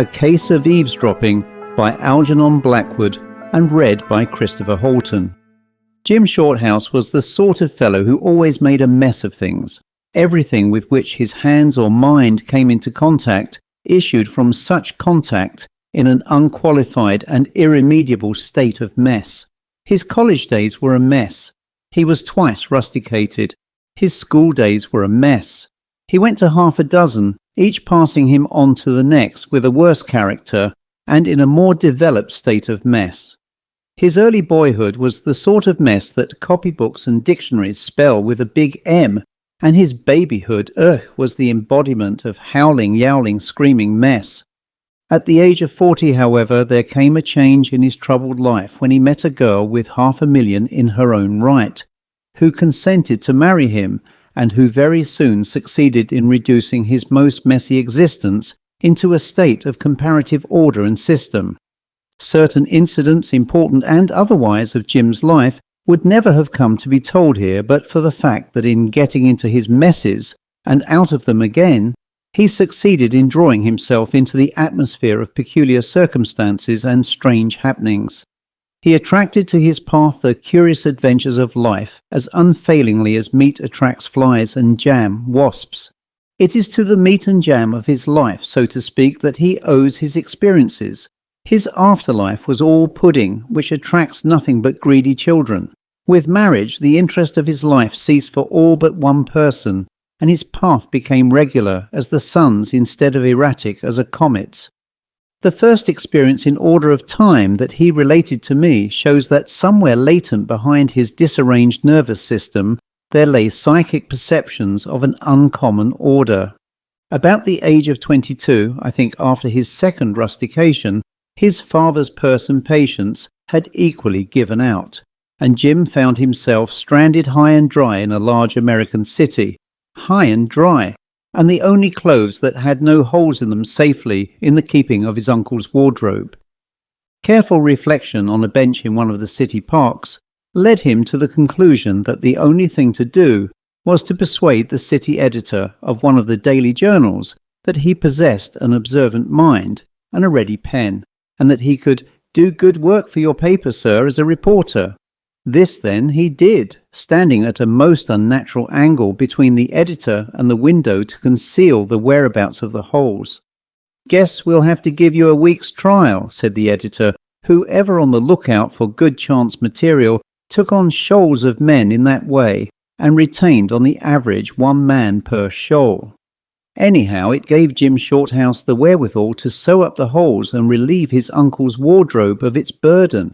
A Case of Eavesdropping by Algernon Blackwood and read by Christopher Halton. Jim Shorthouse was the sort of fellow who always made a mess of things. Everything with which his hands or mind came into contact issued from such contact in an unqualified and irremediable state of mess. His college days were a mess. He was twice rusticated. His school days were a mess. He went to half a dozen, each passing him on to the next with a worse character and in a more developed state of mess. His early boyhood was the sort of mess that copybooks and dictionaries spell with a big M, and his babyhood, was the embodiment of howling, yowling, screaming mess. At the age of 40, however, there came a change in his troubled life when he met a girl with $500,000 in her own right, who consented to marry him, and who very soon succeeded in reducing his most messy existence into a state of comparative order and system. Certain incidents, important and otherwise, of Jim's life would never have come to be told here but for the fact that in getting into his messes and out of them again, he succeeded in drawing himself into the atmosphere of peculiar circumstances and strange happenings. He attracted to his path the curious adventures of life as unfailingly as meat attracts flies and jam wasps. It is to the meat and jam of his life, so to speak, that he owes his experiences. His afterlife was all pudding, which attracts nothing but greedy children. With marriage, the interest of his life ceased for all but one person, and his path became regular as the sun's instead of erratic as a comet's. The first experience in order of time that he related to me shows that somewhere latent behind his disarranged nervous system there lay psychic perceptions of an uncommon order. About the age of 22, I think after his second rustication, his father's purse and patience had equally given out, and Jim found himself stranded high and dry in a large American city. High and dry, and the only clothes that had no holes in them safely in the keeping of his uncle's wardrobe. Careful reflection on a bench in one of the city parks led him to the conclusion that the only thing to do was to persuade the city editor of one of the daily journals that he possessed an observant mind and a ready pen, and that he could do good work for your paper, sir, as a reporter. This, then, he did, standing at a most unnatural angle between the editor and the window to conceal the whereabouts of the holes. "Guess we'll have to give you a week's trial," said the editor, who, ever on the lookout for good chance material, took on shoals of men in that way, and retained on the average one man per shoal. Anyhow, it gave Jim Shorthouse the wherewithal to sew up the holes and relieve his uncle's wardrobe of its burden.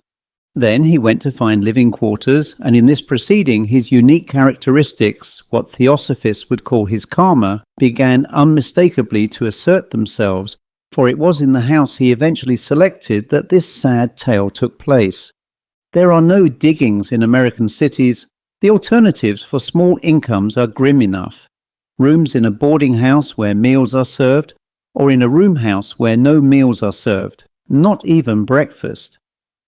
Then he went to find living quarters, and in this proceeding his unique characteristics, what theosophists would call his karma, began unmistakably to assert themselves, for it was in the house he eventually selected that this sad tale took place. There are no diggings in American cities. The alternatives for small incomes are grim enough. Rooms in a boarding house where meals are served, or in a room house where no meals are served, not even breakfast.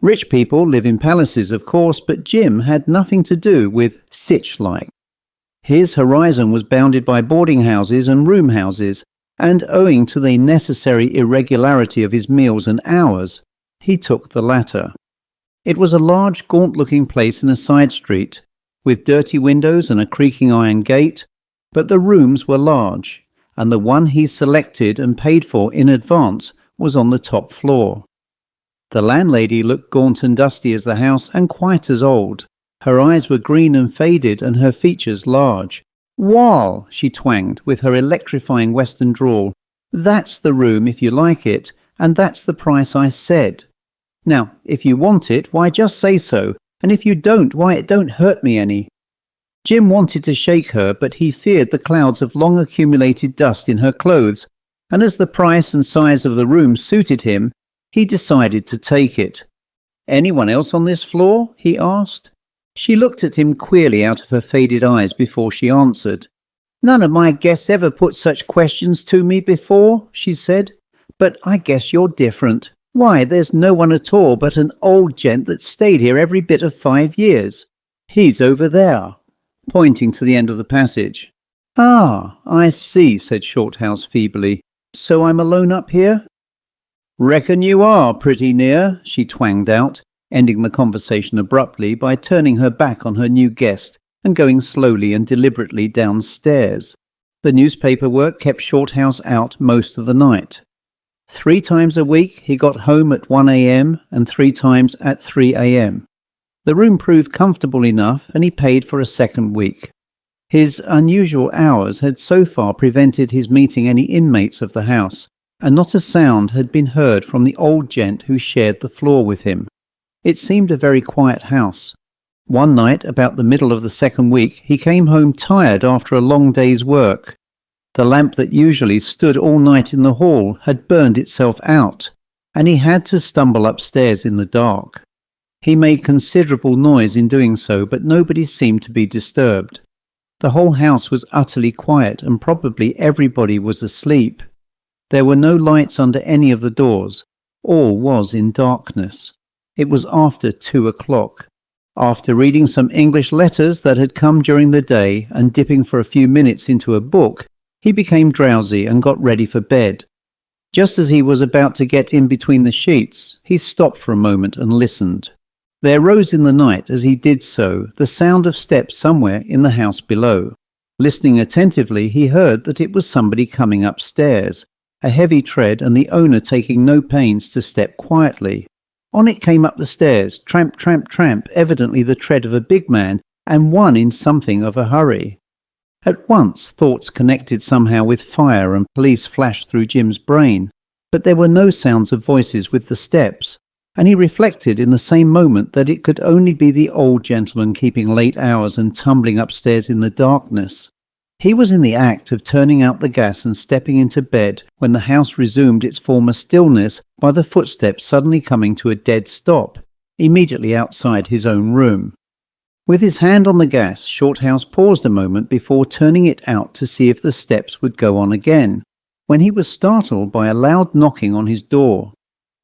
Rich people live in palaces, of course, but Jim had nothing to do with sitch-like. His horizon was bounded by boarding houses and room houses, and owing to the necessary irregularity of his meals and hours, he took the latter. It was a large, gaunt-looking place in a side street, with dirty windows and a creaking iron gate, but the rooms were large, and the one he selected and paid for in advance was on the top floor. The landlady looked gaunt and dusty as the house, and quite as old. Her eyes were green and faded, and her features large. "Wall," she twanged with her electrifying western drawl, "that's the room if you like it, and that's the price I said. Now, if you want it, why just say so, and if you don't, why it don't hurt me any." Jim wanted to shake her, but he feared the clouds of long accumulated dust in her clothes, and as the price and size of the room suited him, he decided to take it. "Anyone else on this floor?" he asked. She looked at him queerly out of her faded eyes before she answered. "None of my guests ever put such questions to me before," she said, "but I guess you're different. Why, there's no one at all but an old gent that stayed here every bit of 5 years. He's over there," pointing to the end of the passage. "Ah, I see," said Shorthouse feebly. "So I'm alone up here?" "Reckon you are pretty near," she twanged out, ending the conversation abruptly by turning her back on her new guest and going slowly and deliberately downstairs. The newspaper work kept Shorthouse out most of the night. 3 times a week he got home at 1 a.m. and 3 times at 3 a.m. The room proved comfortable enough and he paid for a second week. His unusual hours had so far prevented his meeting any inmates of the house, and not a sound had been heard from the old gent who shared the floor with him. It seemed a very quiet house. One night, about the middle of the second week, he came home tired after a long day's work. The lamp that usually stood all night in the hall had burned itself out, and he had to stumble upstairs in the dark. He made considerable noise in doing so, but nobody seemed to be disturbed. The whole house was utterly quiet, and probably everybody was asleep. There were no lights under any of the doors. All was in darkness. It was after 2 o'clock. After reading some English letters that had come during the day and dipping for a few minutes into a book, he became drowsy and got ready for bed. Just as he was about to get in between the sheets, he stopped for a moment and listened. There rose in the night, as he did so, the sound of steps somewhere in the house below. Listening attentively, he heard that it was somebody coming upstairs, a heavy tread and the owner taking no pains to step quietly. On it came up the stairs, tramp, tramp, tramp, evidently the tread of a big man, and one in something of a hurry. At once thoughts connected somehow with fire and police flashed through Jim's brain, but there were no sounds of voices with the steps, and he reflected in the same moment that it could only be the old gentleman keeping late hours and tumbling upstairs in the darkness. He was in the act of turning out the gas and stepping into bed when the house resumed its former stillness by the footsteps suddenly coming to a dead stop, immediately outside his own room. With his hand on the gas, Shorthouse paused a moment before turning it out to see if the steps would go on again, when he was startled by a loud knocking on his door.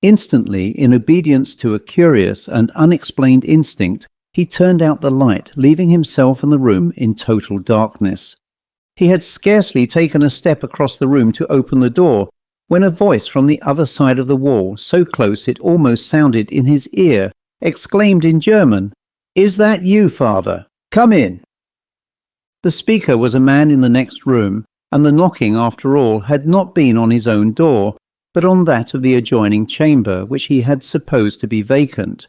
Instantly, in obedience to a curious and unexplained instinct, he turned out the light, leaving himself and the room in total darkness. He had scarcely taken a step across the room to open the door, when a voice from the other side of the wall, so close it almost sounded in his ear, exclaimed in German, "Is that you, father? Come in." The speaker was a man in the next room, and the knocking, after all, had not been on his own door, but on that of the adjoining chamber, which he had supposed to be vacant.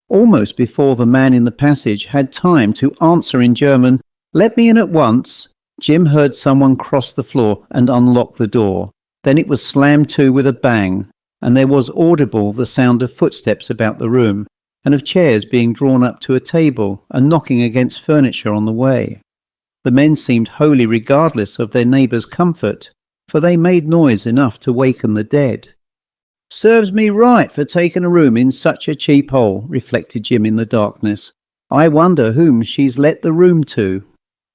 Almost before the man in the passage had time to answer in German, "Let me in at once," Jim heard someone cross the floor and unlock the door. Then it was slammed to with a bang, and there was audible the sound of footsteps about the room, and of chairs being drawn up to a table and knocking against furniture on the way. The men seemed wholly regardless of their neighbours' comfort, for they made noise enough to waken the dead. "Serves me right for taking a room in such a cheap hole," reflected Jim in the darkness. "I wonder whom she's let the room to."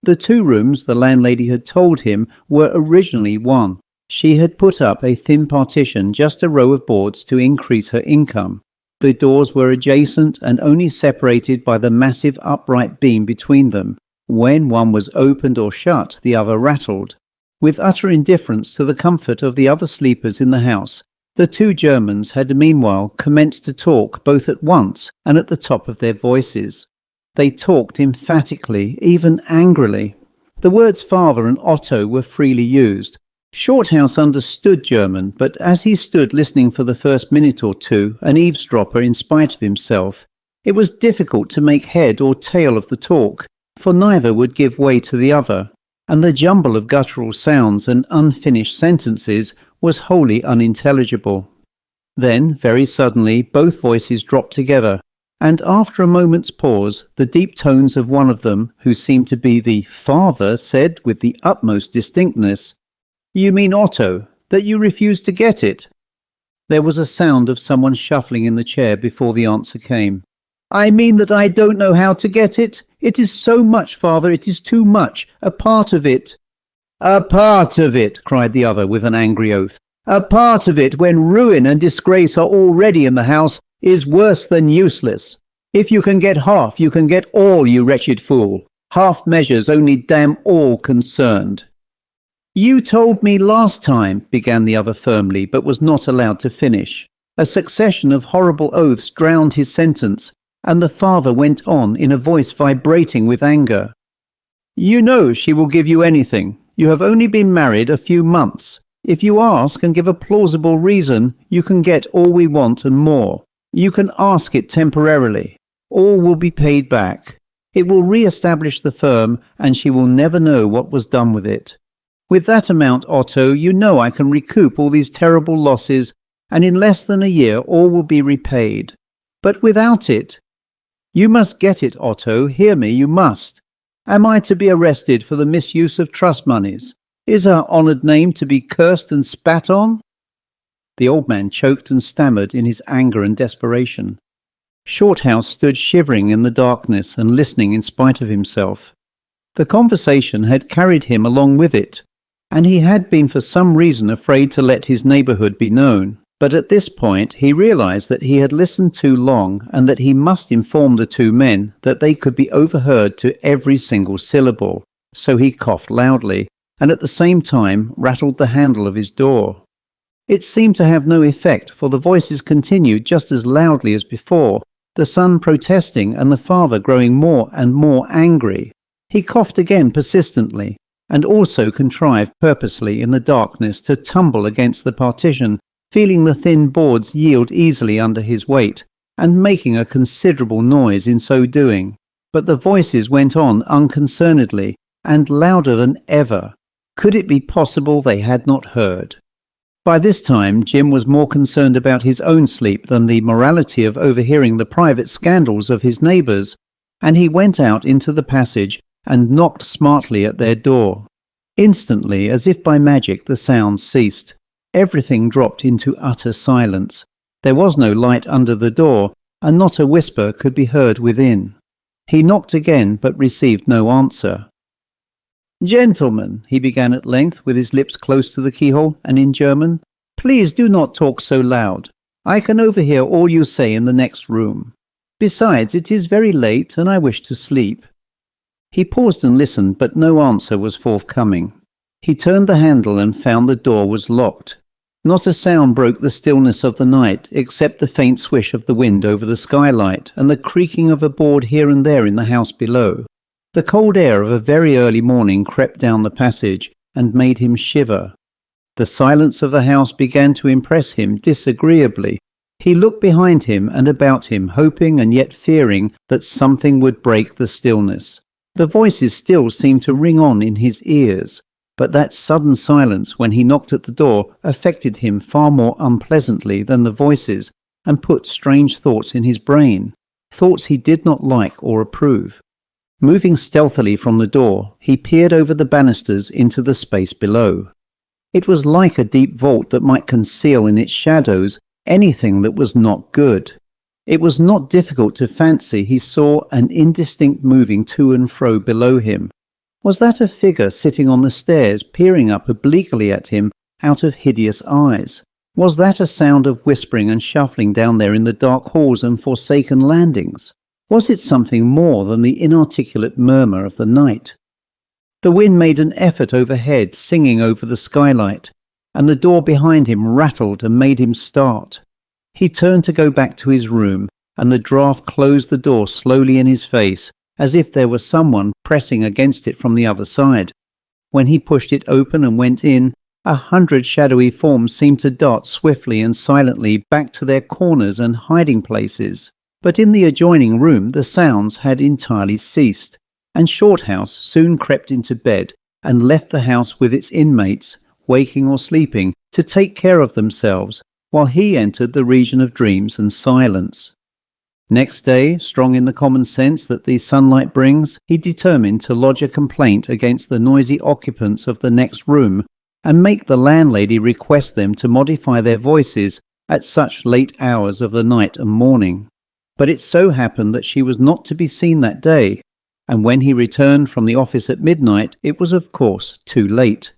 The 2 rooms, the landlady had told him, were originally one. She had put up a thin partition, just a row of boards, to increase her income. The doors were adjacent and only separated by the massive upright beam between them. When one was opened or shut, the other rattled. With utter indifference to the comfort of the other sleepers in the house, the 2 Germans had meanwhile commenced to talk both at once and at the top of their voices. They talked emphatically, even angrily. The words father and Otto were freely used. Shorthouse understood German, but as he stood listening for the first minute or two, an eavesdropper in spite of himself, it was difficult to make head or tail of the talk, for neither would give way to the other, and the jumble of guttural sounds and unfinished sentences was wholly unintelligible. Then, very suddenly, both voices dropped together, and after a moment's pause, the deep tones of one of them, who seemed to be the father, said with the utmost distinctness, "You mean, Otto, that you refused to get it?" There was a sound of someone shuffling in the chair before the answer came. "I mean that I don't know how to get it. It is so much, father, it is too much. A part of it." "A part of it," cried the other with an angry oath. "A part of it, when ruin and disgrace are already in the house, is worse than useless. If you can get half, you can get all, you wretched fool. Half measures only damn all concerned." "You told me last time," began the other firmly, but was not allowed to finish. A succession of horrible oaths drowned his sentence, and the father went on in a voice vibrating with anger. "You know she will give you anything. You have only been married a few months. If you ask and give a plausible reason, you can get all we want and more. You can ask it temporarily. All will be paid back. It will re-establish the firm, and she will never know what was done with it. With that amount, Otto, you know I can recoup all these terrible losses, and in less than a year all will be repaid. But without it, you must get it, Otto. Hear me, you must. Am I to be arrested for the misuse of trust moneys? Is our honoured name to be cursed and spat on?" The old man choked and stammered in his anger and desperation. Shorthouse stood shivering in the darkness and listening in spite of himself. The conversation had carried him along with it, and he had been for some reason afraid to let his neighbourhood be known. But at this point he realized that he had listened too long, and that he must inform the two men that they could be overheard to every single syllable. So he coughed loudly, and at the same time rattled the handle of his door. It seemed to have no effect, for the voices continued just as loudly as before, the son protesting and the father growing more and more angry. He coughed again persistently, and also contrived purposely in the darkness to tumble against the partition, feeling the thin boards yield easily under his weight, and making a considerable noise in so doing. But the voices went on unconcernedly, and louder than ever. Could it be possible they had not heard? By this time Jim was more concerned about his own sleep than the morality of overhearing the private scandals of his neighbours, and he went out into the passage and knocked smartly at their door. Instantly, as if by magic, the sounds ceased. Everything dropped into utter silence. There was no light under the door, and not a whisper could be heard within. He knocked again, but received no answer. "Gentlemen," he began at length, with his lips close to the keyhole, and in German, "please do not talk so loud. I can overhear all you say in the next room. Besides, it is very late, and I wish to sleep." He paused and listened, but no answer was forthcoming. He turned the handle and found the door was locked. Not a sound broke the stillness of the night, except the faint swish of the wind over the skylight, and the creaking of a board here and there in the house below. The cold air of a very early morning crept down the passage, and made him shiver. The silence of the house began to impress him disagreeably. He looked behind him and about him, hoping and yet fearing that something would break the stillness. The voices still seemed to ring on in his ears, but that sudden silence when he knocked at the door affected him far more unpleasantly than the voices, and put strange thoughts in his brain, thoughts he did not like or approve. Moving stealthily from the door, he peered over the banisters into the space below. It was like a deep vault that might conceal in its shadows anything that was not good. It was not difficult to fancy he saw an indistinct moving to and fro below him. Was that a figure sitting on the stairs, peering up obliquely at him out of hideous eyes? Was that a sound of whispering and shuffling down there in the dark halls and forsaken landings? Was it something more than the inarticulate murmur of the night? The wind made an effort overhead, singing over the skylight, and the door behind him rattled and made him start. He turned to go back to his room, and the draught closed the door slowly in his face, as if there were someone pressing against it from the other side. When he pushed it open and went in, 100 shadowy forms seemed to dart swiftly and silently back to their corners and hiding places. But in the adjoining room the sounds had entirely ceased, and Shorthouse soon crept into bed and left the house with its inmates, waking or sleeping, to take care of themselves, while he entered the region of dreams and silence. Next day, strong in the common sense that the sunlight brings, he determined to lodge a complaint against the noisy occupants of the next room, and make the landlady request them to modify their voices at such late hours of the night and morning. But it so happened that she was not to be seen that day, and when he returned from the office at midnight, it was of course too late.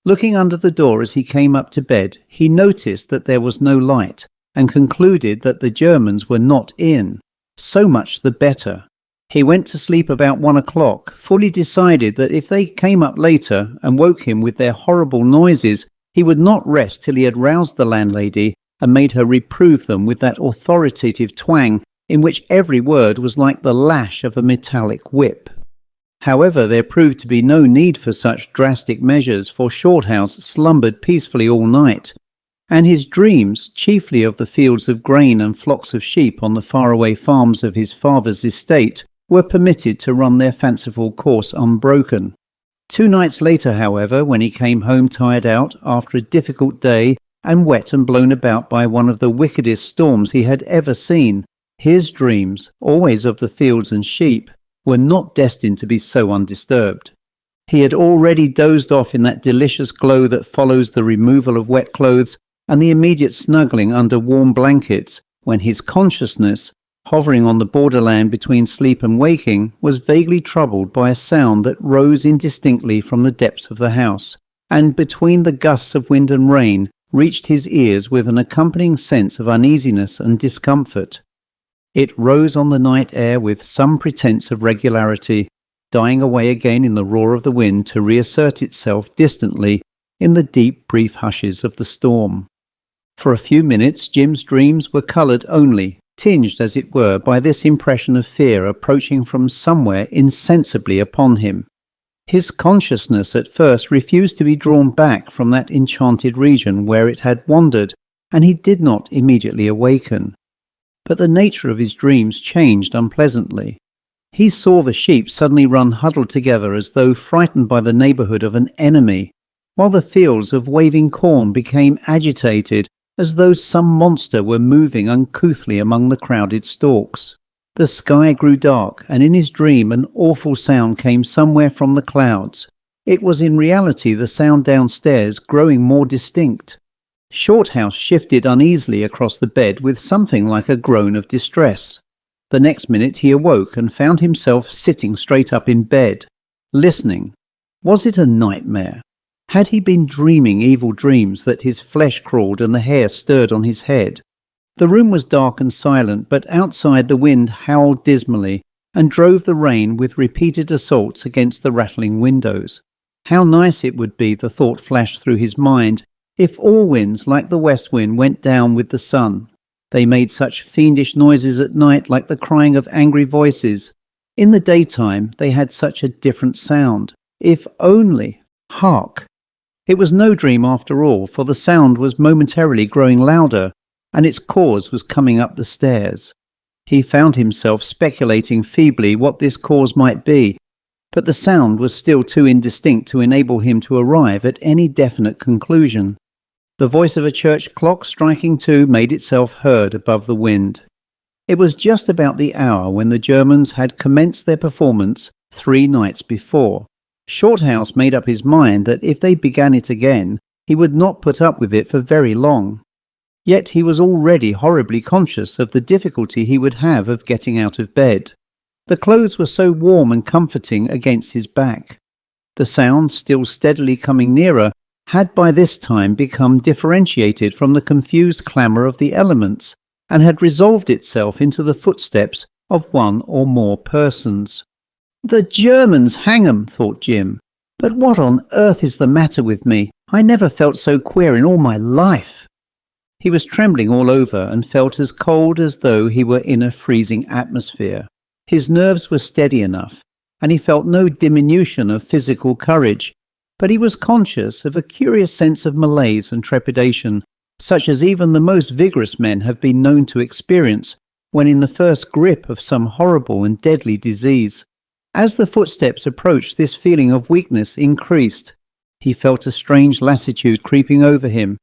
Looking under the door as he came up to bed, he noticed that there was no light, and concluded that the Germans were not in. So much the better. He went to sleep about 1 o'clock, fully decided that if they came up later and woke him with their horrible noises, he would not rest till he had roused the landlady and made her reprove them with that authoritative twang in which every word was like the lash of a metallic whip. However, there proved to be no need for such drastic measures, for Shorthouse slumbered peacefully all night, and his dreams, chiefly of the fields of grain and flocks of sheep on the faraway farms of his father's estate, were permitted to run their fanciful course unbroken. 2 nights later, however, when he came home tired out after a difficult day and wet and blown about by one of the wickedest storms he had ever seen, his dreams, always of the fields and sheep, were not destined to be so undisturbed. He had already dozed off in that delicious glow that follows the removal of wet clothes and the immediate snuggling under warm blankets, when his consciousness, hovering on the borderland between sleep and waking, was vaguely troubled by a sound that rose indistinctly from the depths of the house, and between the gusts of wind and rain reached his ears with an accompanying sense of uneasiness and discomfort. It rose on the night air with some pretence of regularity, dying away again in the roar of the wind to reassert itself distantly in the deep, brief hushes of the storm. For a few minutes Jim's dreams were coloured only, tinged as it were by this impression of fear approaching from somewhere insensibly upon him. His consciousness at first refused to be drawn back from that enchanted region where it had wandered, and he did not immediately awaken. But the nature of his dreams changed unpleasantly. He saw the sheep suddenly run huddled together as though frightened by the neighbourhood of an enemy, while the fields of waving corn became agitated as though some monster were moving uncouthly among the crowded stalks. The sky grew dark, and in his dream an awful sound came somewhere from the clouds. It was in reality the sound downstairs, growing more distinct. Shorthouse shifted uneasily across the bed with something like a groan of distress. The next minute he awoke and found himself sitting straight up in bed, listening. Was it a nightmare? Had he been dreaming evil dreams that his flesh crawled and the hair stirred on his head? The room was dark and silent, but outside the wind howled dismally and drove the rain with repeated assaults against the rattling windows. How nice it would be, the thought flashed through his mind, if all winds like the west wind went down with the sun. They made such fiendish noises at night, like the crying of angry voices. In the daytime they had such a different sound. If only... Hark! It was no dream after all, for the sound was momentarily growing louder, and its cause was coming up the stairs. He found himself speculating feebly what this cause might be, but the sound was still too indistinct to enable him to arrive at any definite conclusion. The voice of a church clock striking 2 made itself heard above the wind. It was just about the hour when the Germans had commenced their performance 3 nights before. Shorthouse made up his mind that if they began it again, he would not put up with it for very long. Yet he was already horribly conscious of the difficulty he would have of getting out of bed. The clothes were so warm and comforting against his back. The sound, still steadily coming nearer, had by this time become differentiated from the confused clamour of the elements, and had resolved itself into the footsteps of one or more persons. "The Germans, hang 'em," thought Jim. "But what on earth is the matter with me? I never felt so queer in all my life." He was trembling all over and felt as cold as though he were in a freezing atmosphere. His nerves were steady enough, and he felt no diminution of physical courage, but he was conscious of a curious sense of malaise and trepidation, such as even the most vigorous men have been known to experience when in the first grip of some horrible and deadly disease. As the footsteps approached, this feeling of weakness increased. He felt a strange lassitude creeping over him,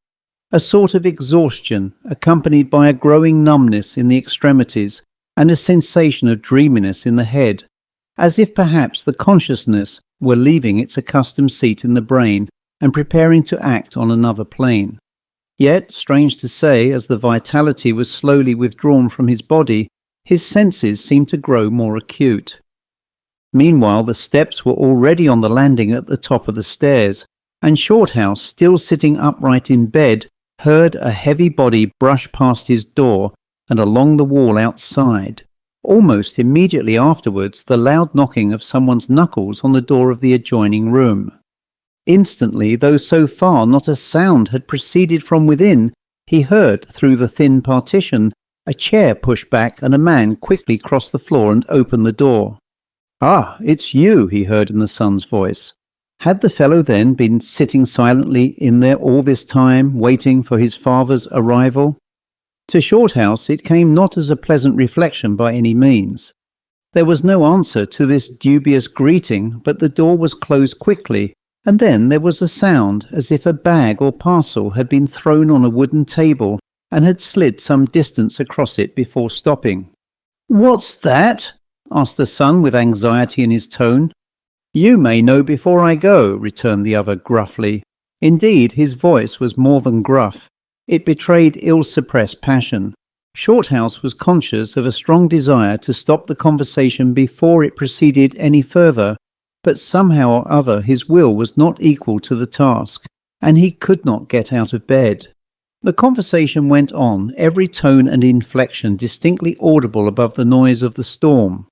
a sort of exhaustion accompanied by a growing numbness in the extremities and a sensation of dreaminess in the head, as if perhaps the consciousness were leaving its accustomed seat in the brain and preparing to act on another plane. Yet, strange to say, as the vitality was slowly withdrawn from his body, his senses seemed to grow more acute. Meanwhile, the steps were already on the landing at the top of the stairs, and Shorthouse, still sitting upright in bed, heard a heavy body brush past his door and along the wall outside. Almost immediately afterwards, the loud knocking of someone's knuckles on the door of the adjoining room. Instantly, though so far not a sound had proceeded from within, He heard, through the thin partition, a chair pushed back and a man quickly crossed the floor and opened the door. "Ah, it's you," he heard in the son's voice. Had the fellow then been sitting silently in there all this time, waiting for his father's arrival? To Shorthouse it came not as a pleasant reflection by any means. There was no answer to this dubious greeting, but the door was closed quickly, and then there was a sound as if a bag or parcel had been thrown on a wooden table and had slid some distance across it before stopping. "What's that?" asked the son with anxiety in his tone. "You may know before I go," returned the other gruffly. Indeed, his voice was more than gruff. It betrayed ill-suppressed passion. Shorthouse was conscious of a strong desire to stop the conversation before it proceeded any further, but somehow or other his will was not equal to the task, and he could not get out of bed. The conversation went on, every tone and inflection distinctly audible above the noise of the storm.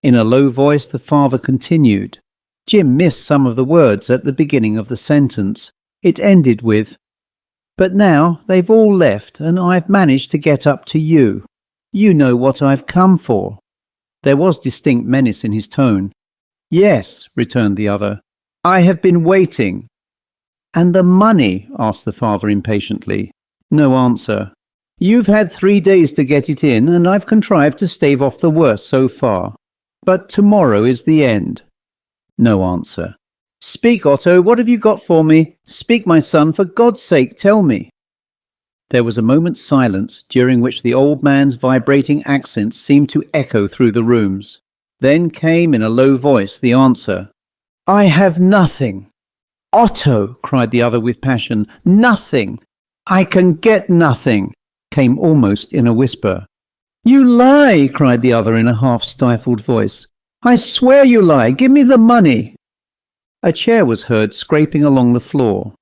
In a low voice the father continued. Jim missed some of the words at the beginning of the sentence. It ended with, "But now they've all left and I've managed to get up to you. You know what I've come for." There was distinct menace in his tone. "Yes," returned the other. "I have been waiting." "And the money?" asked the father impatiently. No answer. "You've had 3 days to get it in, and I've contrived to stave off the worst so far. But tomorrow is the end." No answer. "Speak, Otto, what have you got for me? Speak, my son, for God's sake, tell me." There was a moment's silence, during which the old man's vibrating accents seemed to echo through the rooms. Then came in a low voice the answer. "I have nothing." "Otto," cried the other with passion, "nothing. I can get nothing," came almost in a whisper. "You lie," cried the other in a half-stifled voice. "I swear you lie. Give me the money." A chair was heard scraping along the floor.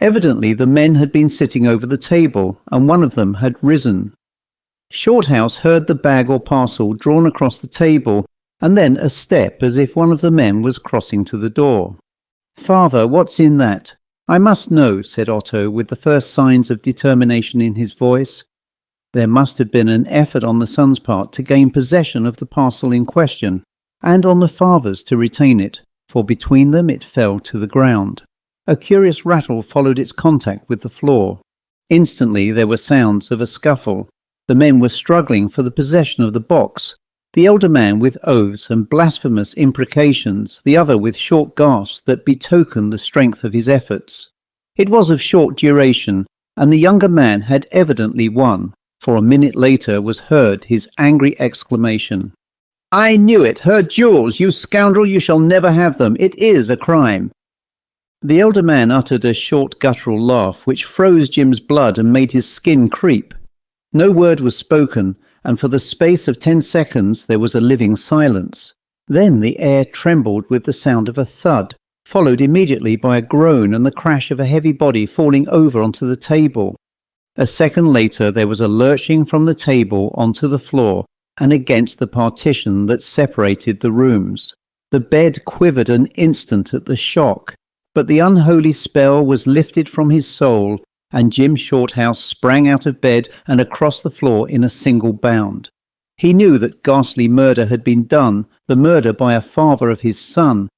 Evidently the men had been sitting over the table, and one of them had risen. Shorthouse heard the bag or parcel drawn across the table, and then a step as if one of the men was crossing to the door. "Father, what's in that? I must know," said Otto, with the first signs of determination in his voice. There must have been an effort on the son's part to gain possession of the parcel in question, and on the father's to retain it, for between them it fell to the ground. A curious rattle followed its contact with the floor. Instantly there were sounds of a scuffle. The men were struggling for the possession of the box, the elder man with oaths and blasphemous imprecations, the other with short gasps that betokened the strength of his efforts. It was of short duration, and the younger man had evidently won, for a minute later was heard his angry exclamation. "I knew it! Her jewels! You scoundrel, you shall never have them! It is a crime!" The elder man uttered a short guttural laugh which froze Jim's blood and made his skin creep. No word was spoken, and for the space of 10 seconds there was a living silence. Then the air trembled with the sound of a thud, followed immediately by a groan and the crash of a heavy body falling over onto the table. A second later there was a lurching from the table onto the floor and against the partition that separated the rooms. The bed quivered an instant at the shock, but the unholy spell was lifted from his soul, and Jim Shorthouse sprang out of bed and across the floor in a single bound. He knew that ghastly murder had been done, the murder by a father of his son.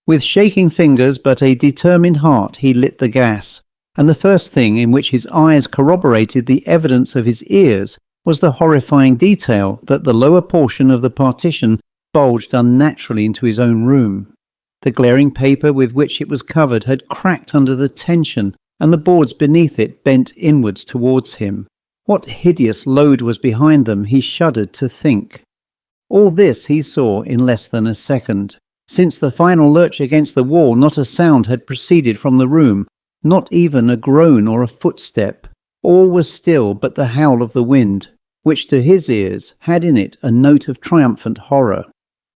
With shaking fingers but a determined heart he lit the gas, and the first thing in which his eyes corroborated the evidence of his ears was the horrifying detail that the lower portion of the partition bulged unnaturally into his own room. The glaring paper with which it was covered had cracked under the tension, and the boards beneath it bent inwards towards him. What hideous load was behind them, he shuddered to think. All this he saw in less than a second. Since the final lurch against the wall, not a sound had proceeded from the room, not even a groan or a footstep. All was still but the howl of the wind, which to his ears had in it a note of triumphant horror.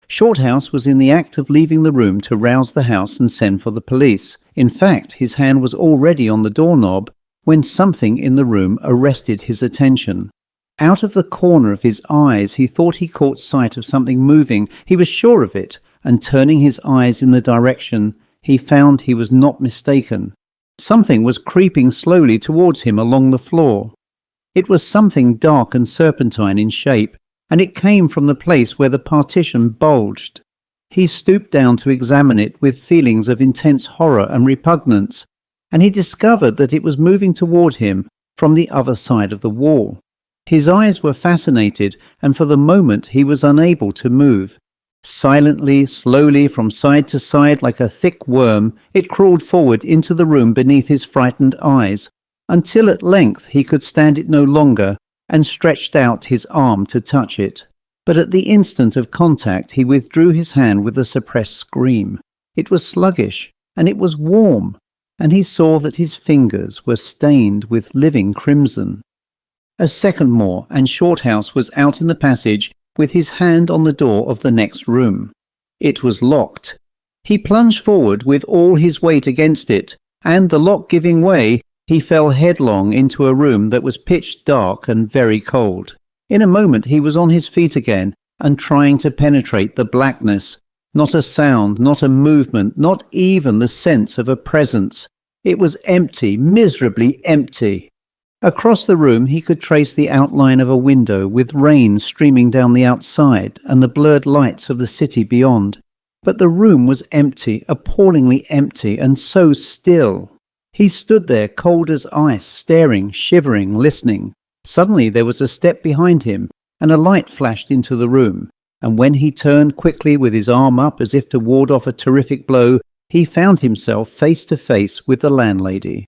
Shorthouse was in the act of leaving the room to rouse the house and send for the police. In fact, his hand was already on the doorknob when something in the room arrested his attention. Out of the corner of his eyes he thought he caught sight of something moving. He was sure of it, and turning his eyes in the direction, he found he was not mistaken. Something was creeping slowly towards him along the floor. It was something dark and serpentine in shape, and it came from the place where the partition bulged. He stooped down to examine it with feelings of intense horror and repugnance, and he discovered that it was moving toward him from the other side of the wall. His eyes were fascinated, and for the moment he was unable to move. Silently, slowly, from side to side like a thick worm, it crawled forward into the room beneath his frightened eyes, until at length he could stand it no longer and stretched out his arm to touch it. But at the instant of contact he withdrew his hand with a suppressed scream. It was sluggish, and it was warm, and he saw that his fingers were stained with living crimson. A second more, and Shorthouse was out in the passage with his hand on the door of the next room. It was locked. He plunged forward with all his weight against it, and the lock giving way, he fell headlong into a room that was pitch dark and very cold. In a moment he was on his feet again and trying to penetrate the blackness. Not a sound, not a movement, not even the sense of a presence. It was empty, miserably empty. Across the room he could trace the outline of a window with rain streaming down the outside and the blurred lights of the city beyond. But the room was empty, appallingly empty, and so still. He stood there cold as ice, staring, shivering, listening. Suddenly there was a step behind him, and a light flashed into the room, and when he turned quickly with his arm up as if to ward off a terrific blow, he found himself face to face with the landlady.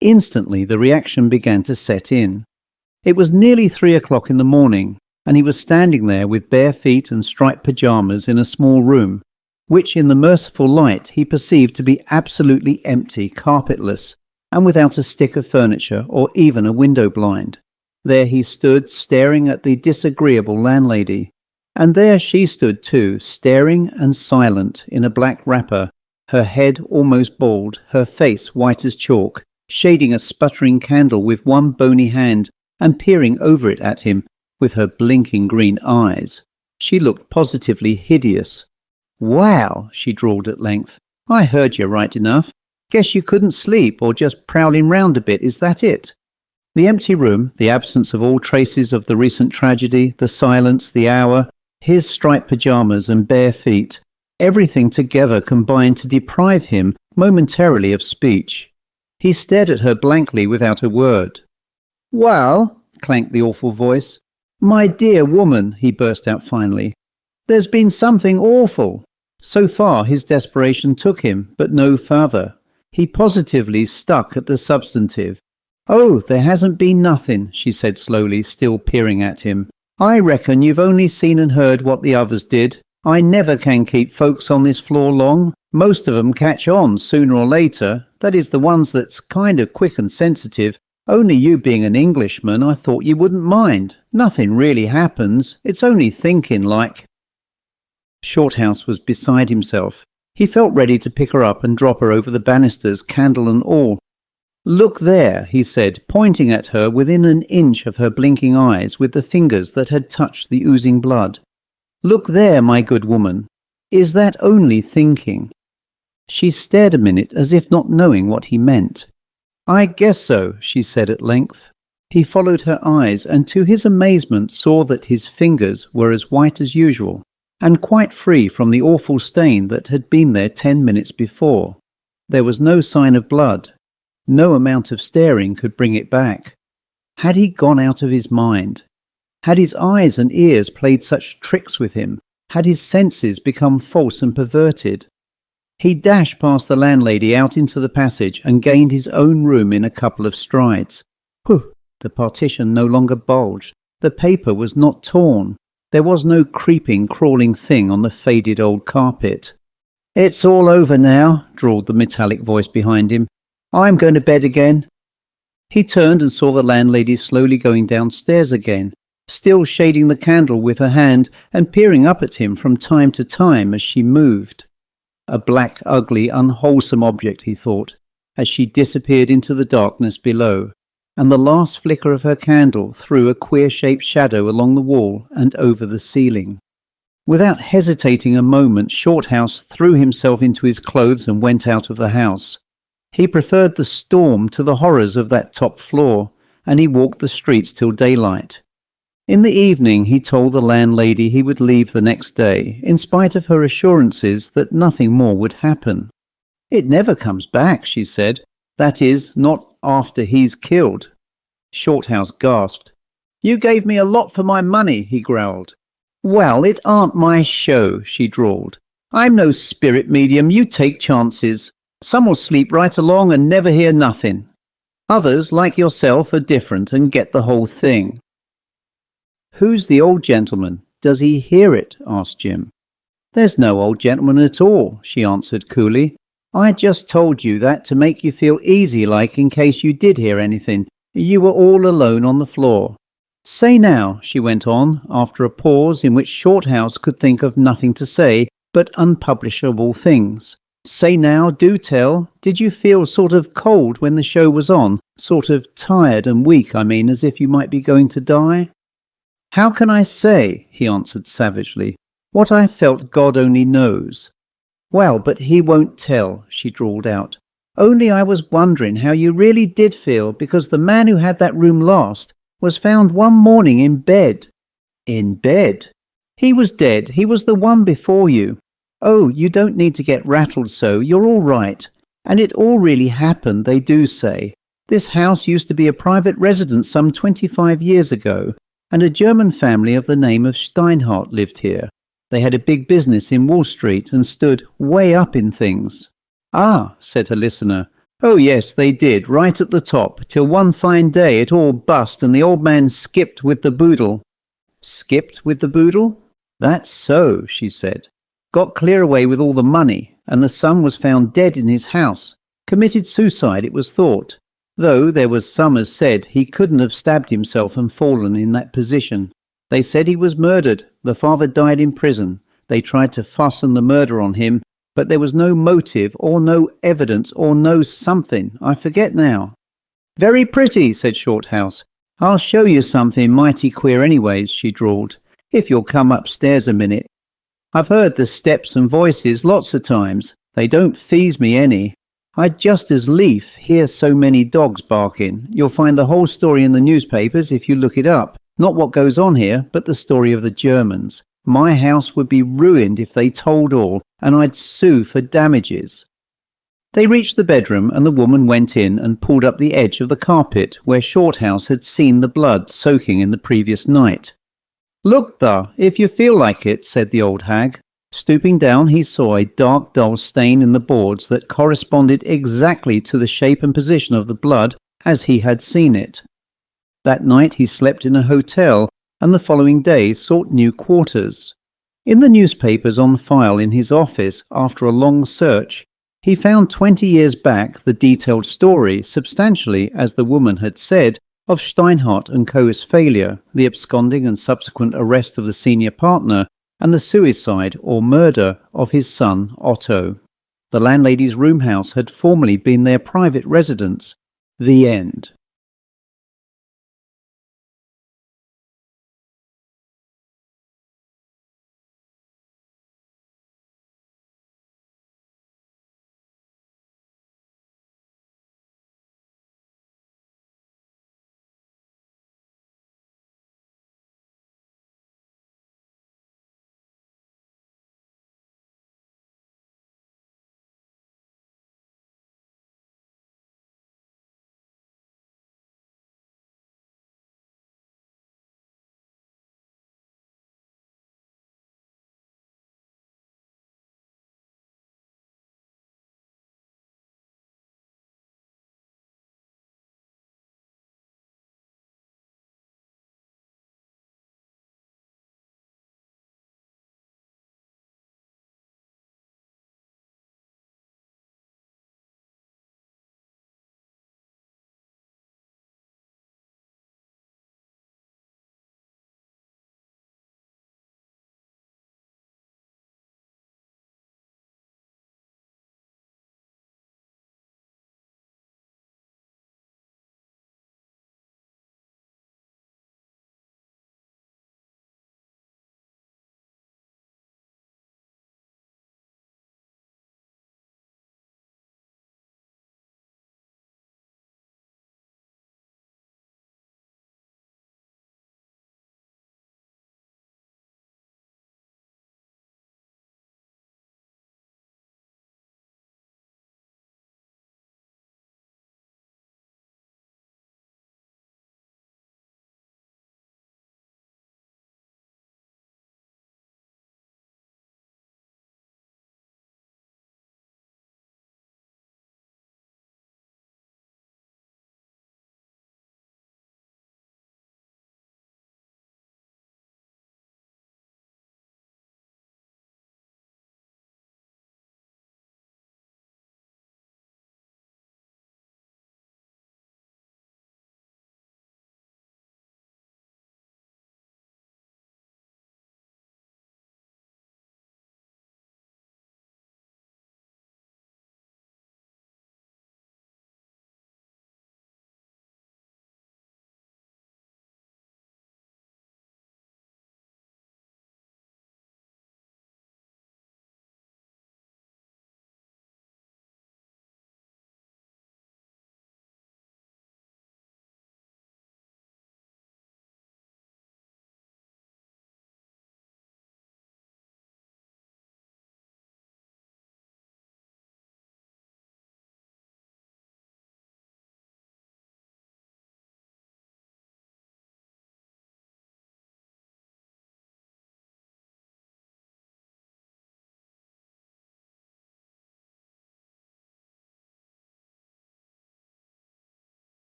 Instantly the reaction began to set in. It was nearly 3 o'clock in the morning, and he was standing there with bare feet and striped pyjamas in a small room, which in the merciful light he perceived to be absolutely empty, carpetless, and without a stick of furniture or even a window blind. There he stood, staring at the disagreeable landlady, and there she stood too, staring and silent in a black wrapper, her head almost bald, her face white as chalk, shading a sputtering candle with one bony hand and peering over it at him with her blinking green eyes. She looked positively hideous. "Wow," she drawled at length. "I heard you right enough. Guess you couldn't sleep, or just prowling round a bit, is that it?" The empty room, the absence of all traces of the recent tragedy, the silence, the hour, his striped pyjamas and bare feet, everything together combined to deprive him momentarily of speech. He stared at her blankly without a word. "Well," clanked the awful voice. "My dear woman," he burst out finally, "there's been something awful." So far his desperation took him, but no further. He positively stuck at the substantive. "Oh, there hasn't been nothing," she said slowly, still peering at him. "I reckon you've only seen and heard what the others did. I never can keep folks on this floor long. Most of 'em catch on sooner or later. That is, the ones that's kind of quick and sensitive. Only you being an Englishman, I thought you wouldn't mind. Nothing really happens. It's only thinking like." Shorthouse was beside himself. He felt ready to pick her up and drop her over the banisters, candle and all. "Look there," he said, pointing at her within an inch of her blinking eyes with the fingers that had touched the oozing blood. "Look there, my good woman. Is that only thinking?" She stared a minute as if not knowing what he meant. "I guess so," she said at length. He followed her eyes and to his amazement saw that his fingers were as white as usual and quite free from the awful stain that had been there 10 minutes before. There was no sign of blood. No amount of staring could bring it back. Had he gone out of his mind? Had his eyes and ears played such tricks with him? Had his senses become false and perverted? He dashed past the landlady out into the passage and gained his own room in a couple of strides. Whew! The partition no longer bulged. The paper was not torn. There was no creeping, crawling thing on the faded old carpet. "It's all over now," drawled the metallic voice behind him. "I'm going to bed again." He turned and saw the landlady slowly going downstairs again, still shading the candle with her hand and peering up at him from time to time as she moved. A black, ugly, unwholesome object, he thought, as she disappeared into the darkness below, and the last flicker of her candle threw a queer-shaped shadow along the wall and over the ceiling. Without hesitating a moment, Shorthouse threw himself into his clothes and went out of the house. He preferred the storm to the horrors of that top floor, and he walked the streets till daylight. In the evening he told the landlady he would leave the next day, in spite of her assurances that nothing more would happen. "It never comes back," she said. "That is, not after he's killed." Shorthouse gasped. "You gave me a lot for my money," he growled. "Well, it aren't my show," she drawled. "I'm no spirit medium, you take chances. Some will sleep right along and never hear nothing. Others, like yourself, are different and get the whole thing." "Who's the old gentleman? Does he hear it?" asked Jim. "There's no old gentleman at all," she answered coolly. "I just told you that to make you feel easy like in case you did hear anything. You were all alone on the floor. Say now," she went on, after a pause in which Shorthouse could think of nothing to say but unpublishable things. "Say now, do tell, did you feel sort of cold when the show was on? Sort of tired and weak, I mean, as if you might be going to die?" "How can I say?" he answered savagely. "What I felt God only knows." "Well, but he won't tell," she drawled out. "Only I was wondering how you really did feel, because the man who had that room last was found one morning in bed." "In bed?" "He was dead. He was the one before you. Oh, you don't need to get rattled so. You're all right. And it all really happened, they do say. This house used to be a private residence some 25 years ago, and a German family of the name of Steinhardt lived here. They had a big business in Wall Street and stood way up in things." "Ah," said her listener. "Oh yes, they did, right at the top, till one fine day it all bust and the old man skipped with the boodle." "Skipped with the boodle?" "That's so," she said. "Got clear away with all the money, and the son was found dead in his house. Committed suicide, it was thought, though there was some as said he couldn't have stabbed himself and fallen in that position. They said he was murdered. The father died in prison. They tried to fasten the murder on him, but there was no motive or no evidence or no something. I forget now." "Very pretty," said Shorthouse. "I'll show you something mighty queer anyways," she drawled, "if you'll come upstairs a minute. I've heard the steps and voices lots of times. They don't feeze me any. I'd just as lief hear so many dogs barking. You'll find the whole story in the newspapers if you look it up. Not what goes on here, but the story of the Germans. My house would be ruined if they told all, and I'd sue for damages." They reached the bedroom, and the woman went in and pulled up the edge of the carpet where Shorthouse had seen the blood soaking in the previous night. "Look thar, if you feel like it," said the old hag. Stooping down, he saw a dark, dull stain in the boards that corresponded exactly to the shape and position of the blood as he had seen it. That night he slept in a hotel, and the following day sought new quarters. In the newspapers on file in his office, after a long search, he found 20 years back the detailed story, substantially as the woman had said, of Steinhardt & Co.'s failure, the absconding and subsequent arrest of the senior partner, and the suicide or murder of his son Otto. The landlady's room house had formerly been their private residence. The end.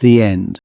The end.